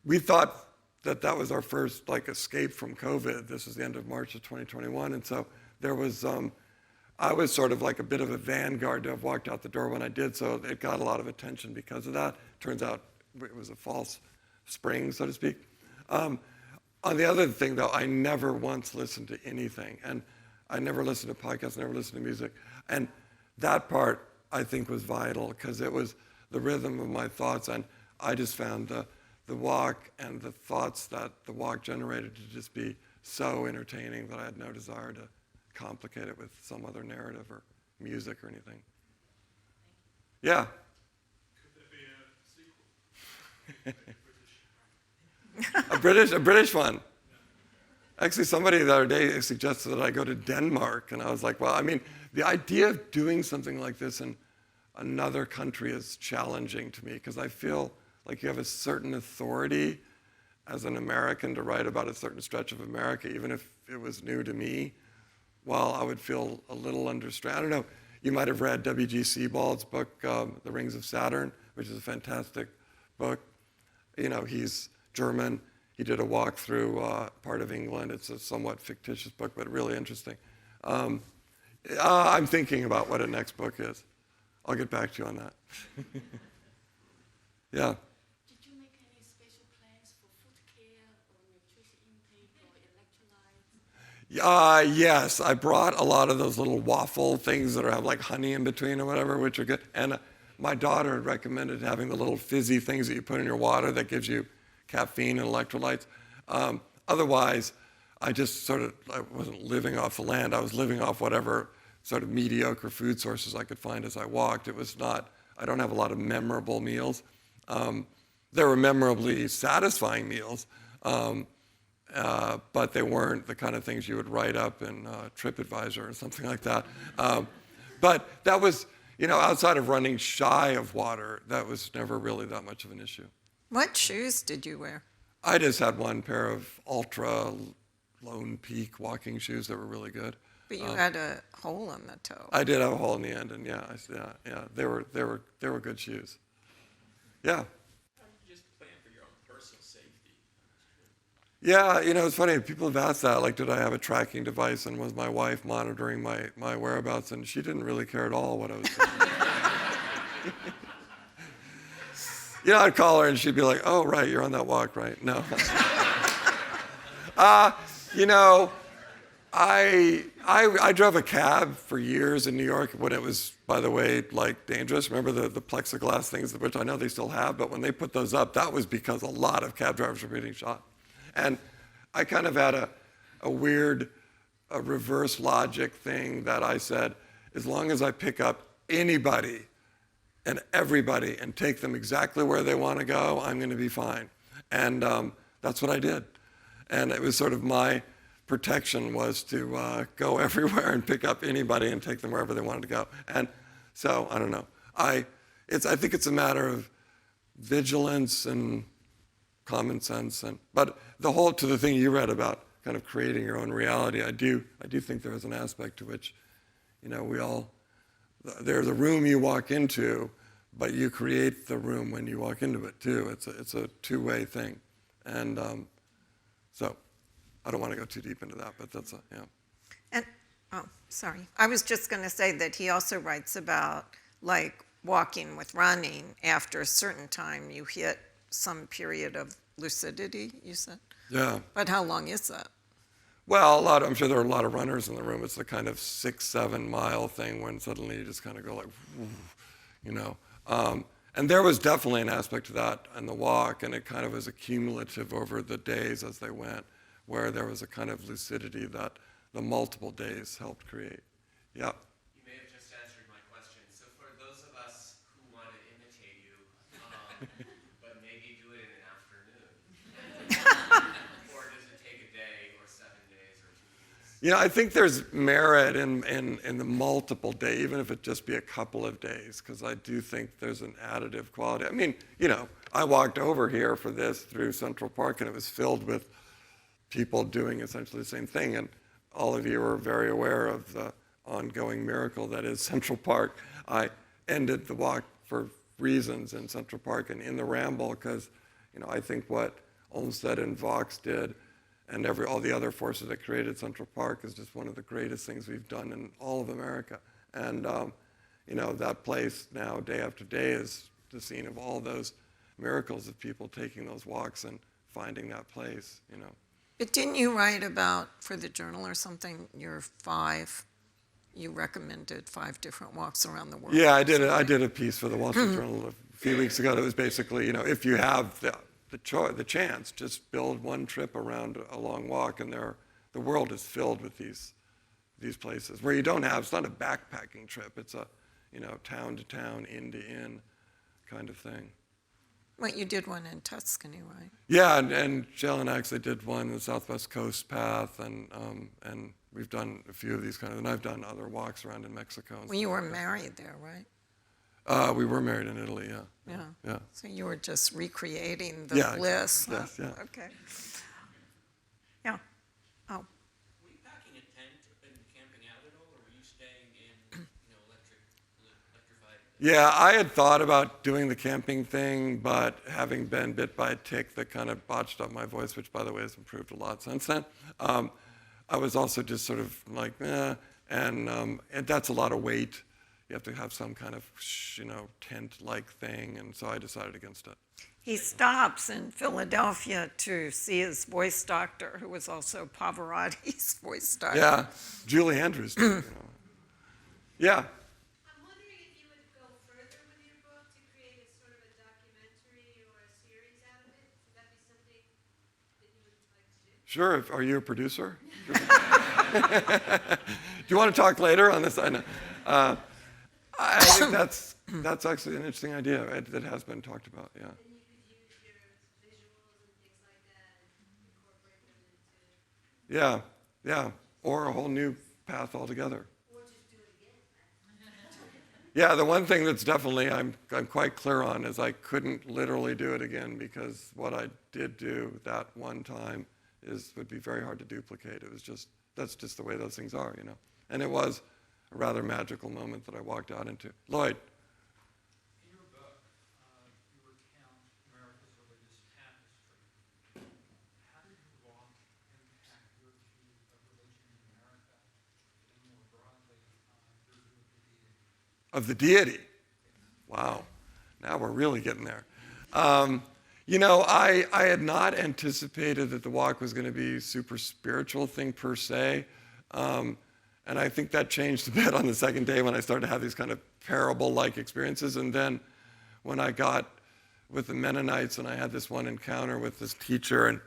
we thought that was our first, escape from COVID. This was the end of March of 2021. And so there was... I was sort of like a bit of a vanguard to have walked out the door when I did, so it got a lot of attention because of that. Turns out it was a false spring, so to speak. On the other thing, though, I never once listened to anything. And I never listened to podcasts, never listened to music. And that part, I think, was vital because it was the rhythm of my thoughts. And I just found the walk and the thoughts that the walk generated to just be so entertaining that I had no desire to complicate it with some other narrative or music or anything. Yeah? Could there be a sequel? A British one. Actually, somebody the other day suggested that I go to Denmark, and I was like, well, I mean, the idea of doing something like this in another country is challenging to me because I feel like you have a certain authority as an American to write about a certain stretch of America, even if it was new to me, while I would feel a little under strain. I don't know, you might have read W.G. Sebald's book, The Rings of Saturn, which is a fantastic book. You know, he's German. He did a walk through part of England. It's a somewhat fictitious book, but really interesting. I'm thinking about what a next book is. I'll get back to you on that. Yeah. Did you make any special plans for food care or nutrition intake or electrolytes? Yes, I brought a lot of those little waffle things that have like honey in between or whatever, which are good. And my daughter had recommended having the little fizzy things that you put in your water that gives you caffeine and electrolytes. Otherwise, I wasn't living off the land. I was living off whatever sort of mediocre food sources I could find as I walked. I don't have a lot of memorable meals. There were memorably satisfying meals, but they weren't the kind of things you would write up in TripAdvisor or something like that. But that was, outside of running shy of water, that was never really that much of an issue. What shoes did you wear? I just had one pair of Ultra Lone Peak walking shoes that were really good. But you had a hole in the toe. I did have a hole in the end, and yeah, they were good shoes. Yeah. How do you just plan for your own personal safety? Yeah, it's funny. People have asked that, like, did I have a tracking device, and was my wife monitoring my whereabouts? And she didn't really care at all what I was doing. I'd call her, and she'd be like, "Oh, right, you're on that walk, right?" No. I drove a cab for years in New York when it was, by the way, like dangerous. Remember the plexiglass things, which I know they still have, but when they put those up, that was because a lot of cab drivers were getting shot. And I kind of had a weird reverse logic thing that I said, as long as I pick up anybody and everybody and take them exactly where they want to go, I'm going to be fine. And that's what I did. And it was sort of my protection was to go everywhere and pick up anybody and take them wherever they wanted to go. And so, I don't know. I think it's a matter of vigilance and common sense. But to the thing you read about kind of creating your own reality, I do think there is an aspect to which, there's a room you walk into, but you create the room when you walk into it too. It's a two-way thing. And so I don't want to go too deep into that, but that's yeah. And sorry. I was just going to say that he also writes about like walking with running. After a certain time, you hit some period of lucidity, you said? Yeah. But how long is that? Well, I'm sure there are a lot of runners in the room. It's the kind of 6-7 mile thing when suddenly you just kind of go like, and there was definitely an aspect to that in the walk, and it kind of was accumulative over the days as they went, where there was a kind of lucidity that the multiple days helped create. Yeah. You may have just answered my question. So for those of us who want to imitate you, but maybe do it in an afternoon, or does it take a day or 7 days or 2 weeks? I think there's merit in the multiple day, even if it just be a couple of days, because I do think there's an additive quality. I mean, I walked over here for this through Central Park, and it was filled with people doing essentially the same thing, and all of you are very aware of the ongoing miracle that is Central Park. I ended the walk for reasons in Central Park and in the Ramble because, I think what Olmsted and Vaux did and all the other forces that created Central Park is just one of the greatest things we've done in all of America. And, that place now, day after day, is the scene of all those miracles of people taking those walks and finding that place, But didn't you write about, for the journal or something, you recommended 5 different walks around the world? Yeah, I did a piece for the Wall Street Journal a few weeks ago that was basically, if you have the chance, just build one trip around a long walk, and the world is filled with these places where you don't have, it's not a backpacking trip, it's a, town to town, inn to inn kind of thing. Well, you did one in Tuscany, right? Yeah, and Jill and I actually did one, the Southwest Coast Path, and we've done a few of these and I've done other walks around in Mexico. And Well, you were like married there, right? that. We were married in Italy, yeah. Yeah. So you were just recreating the bliss. Huh? Yes, yeah. Okay. Yeah. Oh, Were you packing a tent and camping out at all, or were you staying in, electrified? Yeah, I had thought about doing the camping thing, but having been bit by a tick that kind of botched up my voice, which, by the way, has improved a lot since then, I was also just sort of like, and that's a lot of weight. You have to have some kind of, tent-like thing, and so I decided against it. he stops in Philadelphia to see his voice doctor, who was also Pavarotti's voice doctor. Yeah, Julie Andrews, too, Yeah. I'm wondering if you would go further with your book to create a sort of a documentary or a series out of it. Would that be something that you would like to do? Sure. Are you a producer? Do you want to talk later on this? I know. I think that's actually an interesting idea that has been talked about. Yeah. And you could use your visuals and things like that and incorporate them into, Yeah. Or a whole new path altogether. or just do it again. Yeah. The one thing that's definitely I'm quite clear on is I couldn't literally do it again, because what I did do that one time would be very hard to duplicate. That's just the way those things are, And it was a rather magical moment that I walked out into. Lloyd. In your book, you recount America's religious tapestry. How did your walk impact your view of religion in America, and more broadly, your view of the deity? Of the deity. Wow. Now we're really getting there. I had not anticipated that the walk was going to be a super spiritual thing per se. And I think that changed a bit on the second day when I started to have these kind of parable-like experiences. And then when I got with the Mennonites and I had this one encounter with this teacher, and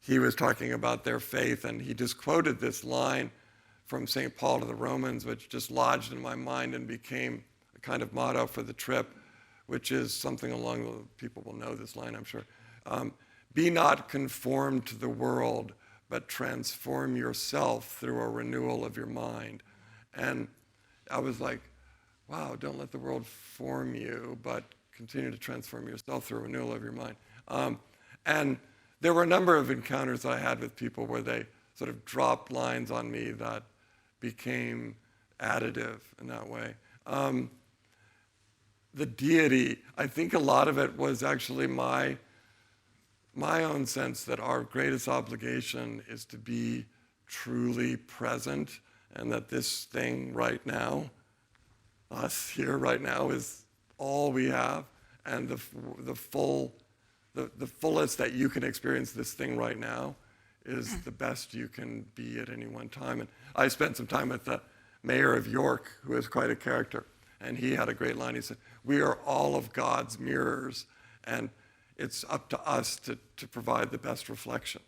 he was talking about their faith, and he just quoted this line from St. Paul to the Romans, which just lodged in my mind and became a kind of motto for the trip, which is something along the, people will know this line, I'm sure. Be not conformed to the world, but transform yourself through a renewal of your mind. And I was like, wow, don't let the world form you, but continue to transform yourself through a renewal of your mind. And there were a number of encounters I had with people where they sort of dropped lines on me that became additive in that way. The deity, I think a lot of it was actually my own sense that our greatest obligation is to be truly present, and that this thing right now, us here right now, is all we have, and the fullest that you can experience this thing right now is the best you can be at any one time. And I spent some time with the mayor of York, who is quite a character, and he had a great line. He said, "We are all of God's mirrors, and it's up to us to provide the best reflection,"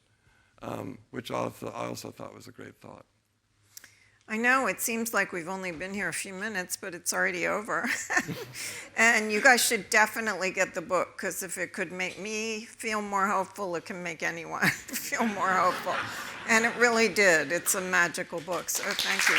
which I also thought was a great thought. I know, it seems like we've only been here a few minutes, but it's already over. And you guys should definitely get the book, because if it could make me feel more hopeful, it can make anyone feel more hopeful. And it really did. It's a magical book, so thank you.